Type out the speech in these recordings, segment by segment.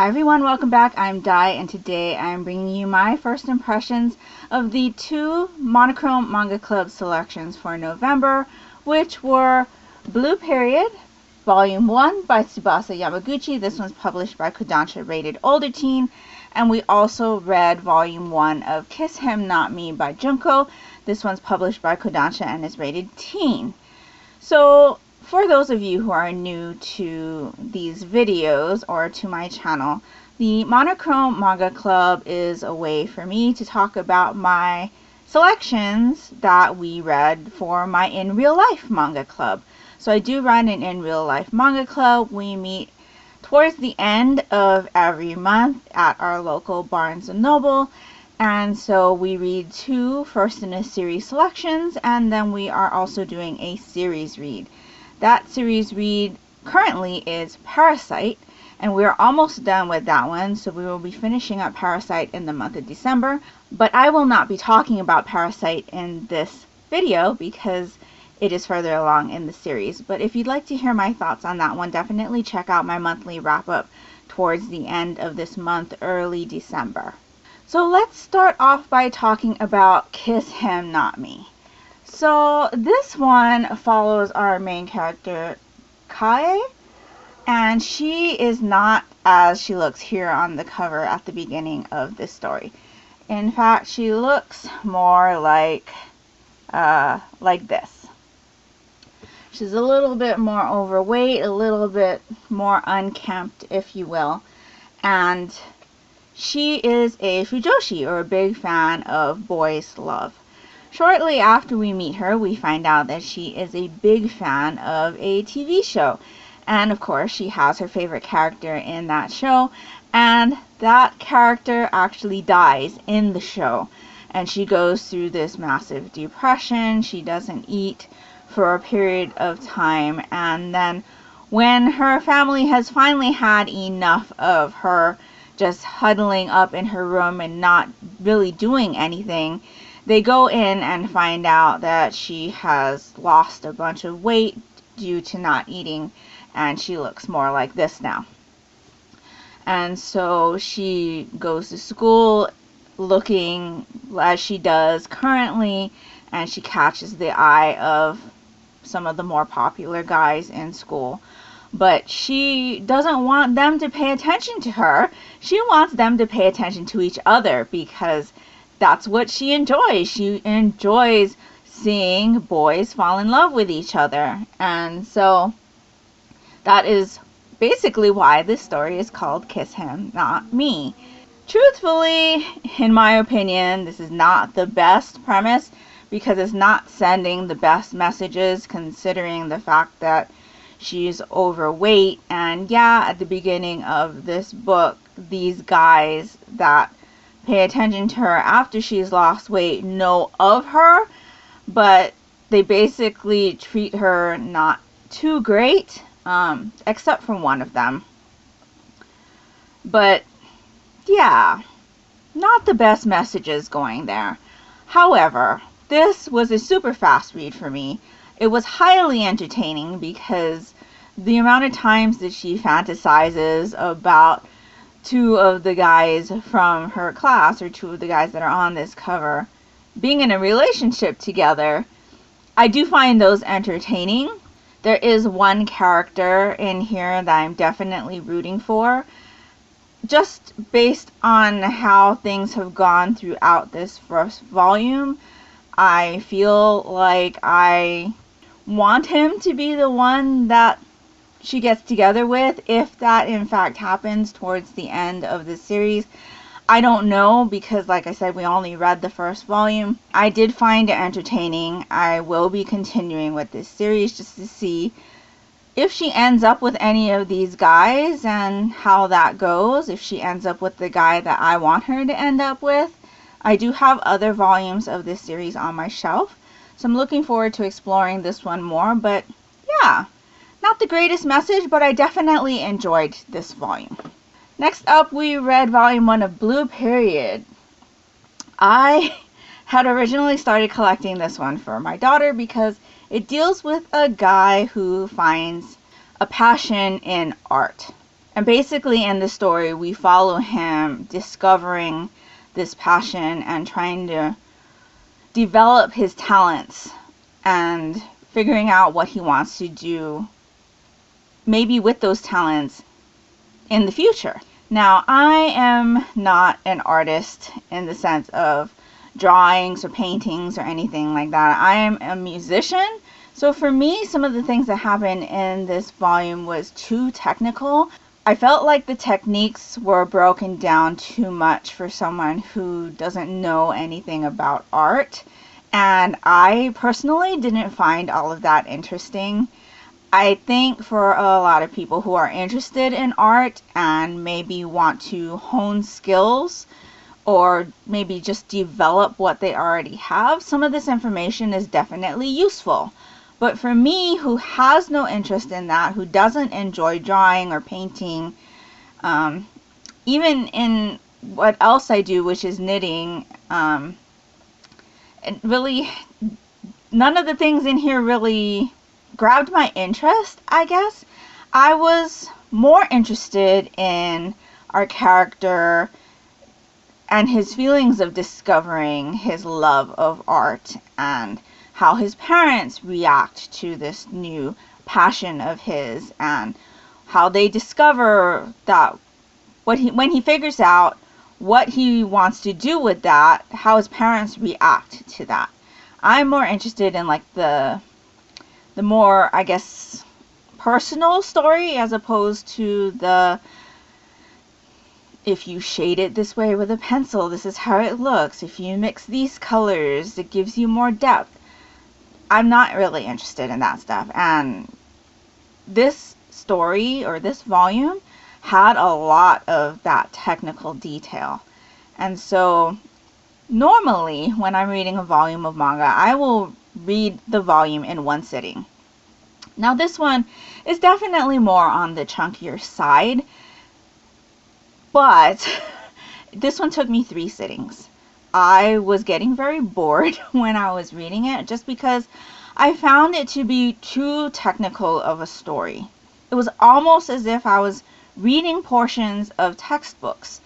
Hi everyone, welcome back. I'm Dai, and today I'm bringing you my first impressions of the two Monochrome Manga Club selections for November, which were Blue Period, Volume 1 by Tsubasa Yamaguchi. This one's published by Kodansha, rated older teen. And we also read Volume 1 of Kiss Him Not Me by Junko. This one's published by Kodansha and is rated teen. So, for those of you who are new to these videos or to my channel, the Monochrome Manga Club is a way for me to talk about my selections that we read for my in real life manga club. So I do run an in real life manga club. We meet towards the end of every month at our local Barnes & Noble. And so we read two first in a series selections, and then we are also doing a series read. That series read currently is Parasite, and we're almost done with that one, so we will be finishing up Parasite in the month of December. But I will not be talking about Parasite in this video because it is further along in the series. But if you'd like to hear my thoughts on that one, definitely check out my monthly wrap-up towards the end of this month, early December. So let's start off by talking about Kiss Him Not Me. So this one follows our main character, Kae, and she is not as she looks here on the cover at the beginning of this story. In fact, she looks more like this. She's a little bit more overweight, a little bit more unkempt, if you will, and she is a fujoshi, or a big fan of boys' love. Shortly after we meet her, we find out that she is a big fan of a TV show. And of course, she has her favorite character in that show. And that character actually dies in the show. And she goes through this massive depression. She doesn't eat for a period of time. And then when her family has finally had enough of her just huddling up in her room and not really doing anything, they go in and find out that she has lost a bunch of weight due to not eating, and she looks more like this now. And so she goes to school looking as she does currently, and she catches the eye of some of the more popular guys in school. But she doesn't want them to pay attention to her. She wants them to pay attention to each other because that's what she enjoys. She enjoys seeing boys fall in love with each other. And so that is basically why this story is called Kiss Him Not Me. Truthfully, in my opinion, this is not the best premise because it's not sending the best messages, considering the fact that she's overweight. And yeah, at the beginning of this book, these guys that pay attention to her after she's lost weight know of her, but they basically treat her not too great, except for one of them. But yeah, not the best messages going there. However, this was a super fast read for me. It was highly entertaining because the amount of times that she fantasizes about two of the guys from her class, or two of the guys that are on this cover, being in a relationship together, I do find those entertaining. There is one character in here that I'm definitely rooting for, just based on how things have gone throughout this first volume. I feel like I want him to be the one that she gets together with, if that in fact happens towards the end of the series. I don't know, because like I said, we only read the first volume. I did find it entertaining. I will be continuing with this series just to see if she ends up with any of these guys and how that goes, if she ends up with the guy that I want her to end up with. I do have other volumes of this series on my shelf, so I'm looking forward to exploring this one more. But yeah, not the greatest message, but I definitely enjoyed this volume. Next up, we read Volume 1 of Blue Period. I had originally started collecting this one for my daughter because it deals with a guy who finds a passion in art. And basically in the story, we follow him discovering this passion and trying to develop his talents and figuring out what he wants to do, maybe with those talents in the future. Now, I am not an artist in the sense of drawings or paintings or anything like that. I am a musician. So for me, some of the things that happened in this volume was too technical. I felt like the techniques were broken down too much for someone who doesn't know anything about art. And I personally didn't find all of that interesting. I think for a lot of people who are interested in art and maybe want to hone skills or maybe just develop what they already have, some of this information is definitely useful. But for me, who has no interest in that, who doesn't enjoy drawing or painting, even in what else I do, which is knitting, it really, none of the things in here really grabbed my interest, I guess. I was more interested in our character and his feelings of discovering his love of art and how his parents react to this new passion of his and how they discover that when he figures out what he wants to do with that, how his parents react to that. I'm more interested in like the more, I guess, personal story as opposed to the, if you shade it this way with a pencil, this is how it looks. If you mix these colors, it gives you more depth. I'm not really interested in that stuff. And this story or this volume had a lot of that technical detail. And so normally when I'm reading a volume of manga, I will read the volume in one sitting. Now this one is definitely more on the chunkier side, but this one took me 3 sittings. I was getting very bored when I was reading it just because I found it to be too technical of a story. It was almost as if I was reading portions of textbooks.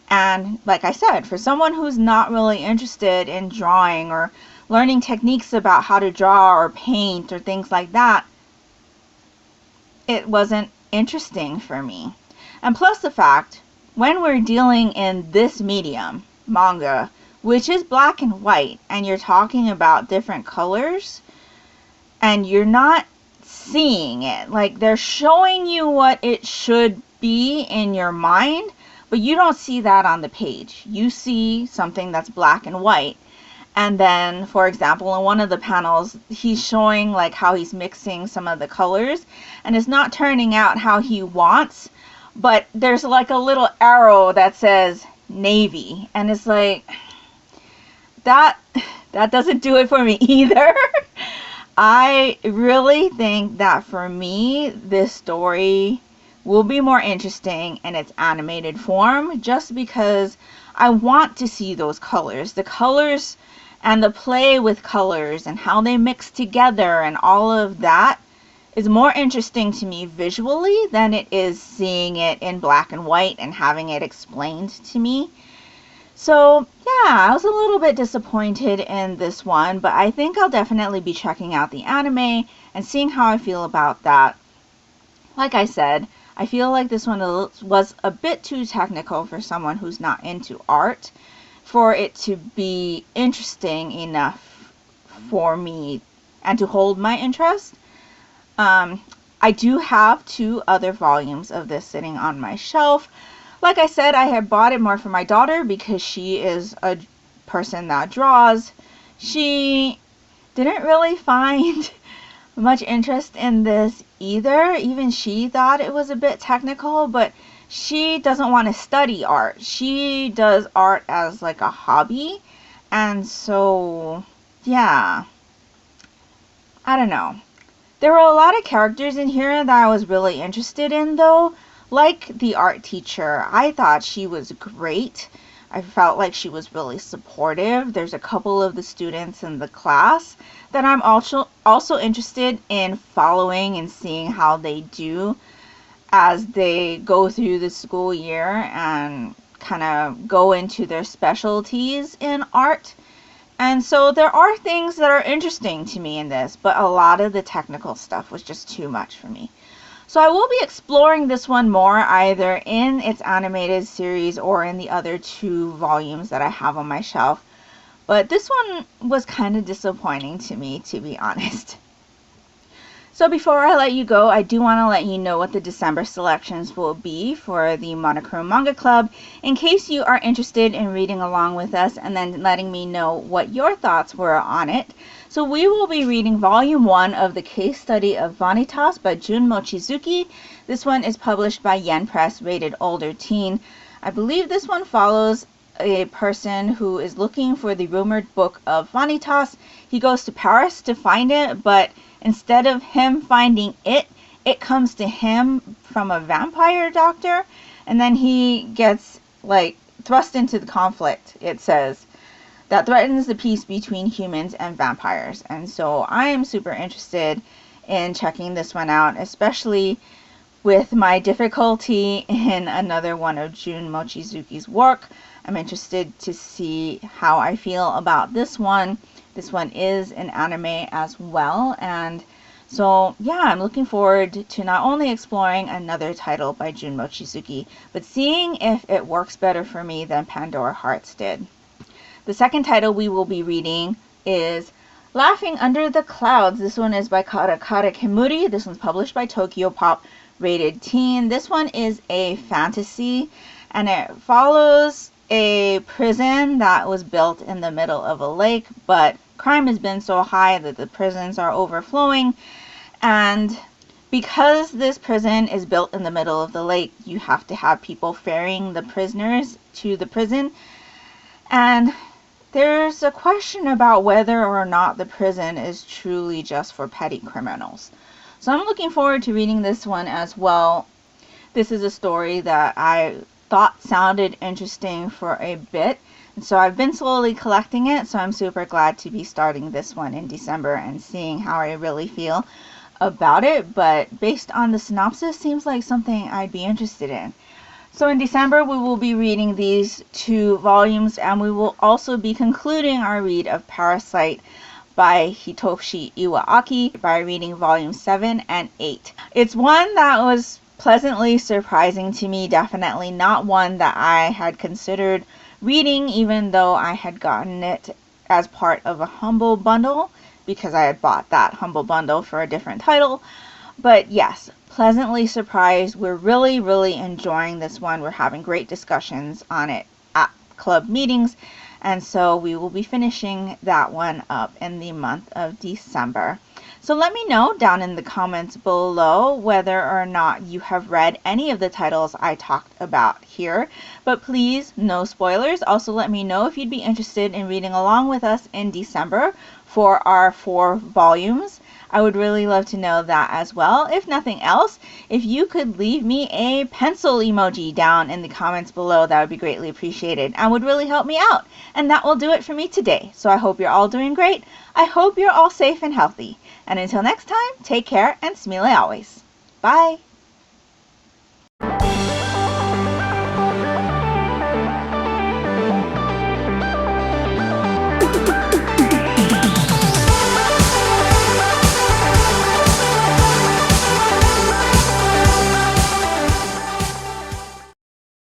And like I said, for someone who's not really interested in drawing or learning techniques about how to draw or paint or things like that, it wasn't interesting for me. And plus the fact, when we're dealing in this medium, manga, which is black and white, and you're talking about different colors, and you're not seeing it, like they're showing you what it should be in your mind, but you don't see that on the page. You see something that's black and white. And then, for example, in one of the panels, he's showing like how he's mixing some of the colors, and it's not turning out how he wants, but there's like a little arrow that says navy, and it's like, that doesn't do it for me either. I really think that for me, this story will be more interesting in its animated form just because I want to see those colors. The colors and the play with colors and how they mix together and all of that is more interesting to me visually than it is seeing it in black and white and having it explained to me. So yeah, I was a little bit disappointed in this one, but I think I'll definitely be checking out the anime and seeing how I feel about that. Like I said, I feel like this one was a bit too technical for someone who's not into art for it to be interesting enough for me and to hold my interest. I do have 2 other volumes of this sitting on my shelf. Like I said, I had bought it more for my daughter because she is a person that draws. She didn't really find much interest in this either. Even she thought it was a bit technical, but she doesn't want to study art. She does art as like a hobby. And so, yeah, I don't know. There were a lot of characters in here that I was really interested in though. Like the art teacher, I thought she was great. I felt like she was really supportive. There's a couple of the students in the class that I'm also interested in following and seeing how they do. as they go through the school year and kind of go into their specialties in art. And so there are things that are interesting to me in this, but a lot of the technical stuff was just too much for me. So I will be exploring this one more either in its animated series or in the other 2 volumes that I have on my shelf. But this one was kind of disappointing to me, to be honest. So before I let you go, I do want to let you know what the December selections will be for the Monochrome Manga Club in case you are interested in reading along with us and then letting me know what your thoughts were on it. So we will be reading Volume 1 of the Case Study of Vanitas by Jun Mochizuki. This one is published by Yen Press, rated older teen. I believe this one follows a person who is looking for the rumored book of Vanitas. He goes to Paris to find it, but instead of him finding it, it comes to him from a vampire doctor, and then he gets thrust into the conflict, it says, that threatens the peace between humans and vampires. And so I am super interested in checking this one out, especially with my difficulty in another one of Jun Mochizuki's work. I'm interested to see how I feel about this one. This one is an anime as well, and so yeah, I'm looking forward to not only exploring another title by Jun Mochizuki, but seeing if it works better for me than Pandora Hearts did. The second title we will be reading is Laughing Under the Clouds. This one is by Karakara Kemuri. This one's published by Tokyo Pop, rated teen. This one is a fantasy, and it follows a prison that was built in the middle of a lake, but crime has been so high that the prisons are overflowing, and because this prison is built in the middle of the lake, you have to have people ferrying the prisoners to the prison, and there's a question about whether or not the prison is truly just for petty criminals. So I'm looking forward to reading this one as well. This is a story that I thought sounded interesting for a bit, and so I've been slowly collecting it, so I'm super glad to be starting this one in December and seeing how I really feel about it. But based on the synopsis, seems like something I'd be interested in. So in December we will be reading these 2 volumes, and we will also be concluding our read of Parasite by Hitoshi Iwaaki by reading volumes 7 and 8. It's one that was pleasantly surprising to me, definitely not one that I had considered reading, even though I had gotten it as part of a Humble Bundle because I had bought that Humble Bundle for a different title. But yes, pleasantly surprised. We're really enjoying this one. We're having great discussions on it at club meetings, and so we will be finishing that one up in the month of December. So let me know down in the comments below whether or not you have read any of the titles I talked about here. But please, no spoilers. Also let me know if you'd be interested in reading along with us in December for our 4 volumes. I would really love to know that as well. If nothing else, if you could leave me a pencil emoji down in the comments below, that would be greatly appreciated and would really help me out. And that will do it for me today. So I hope you're all doing great. I hope you're all safe and healthy. And until next time, take care and smile always. Bye!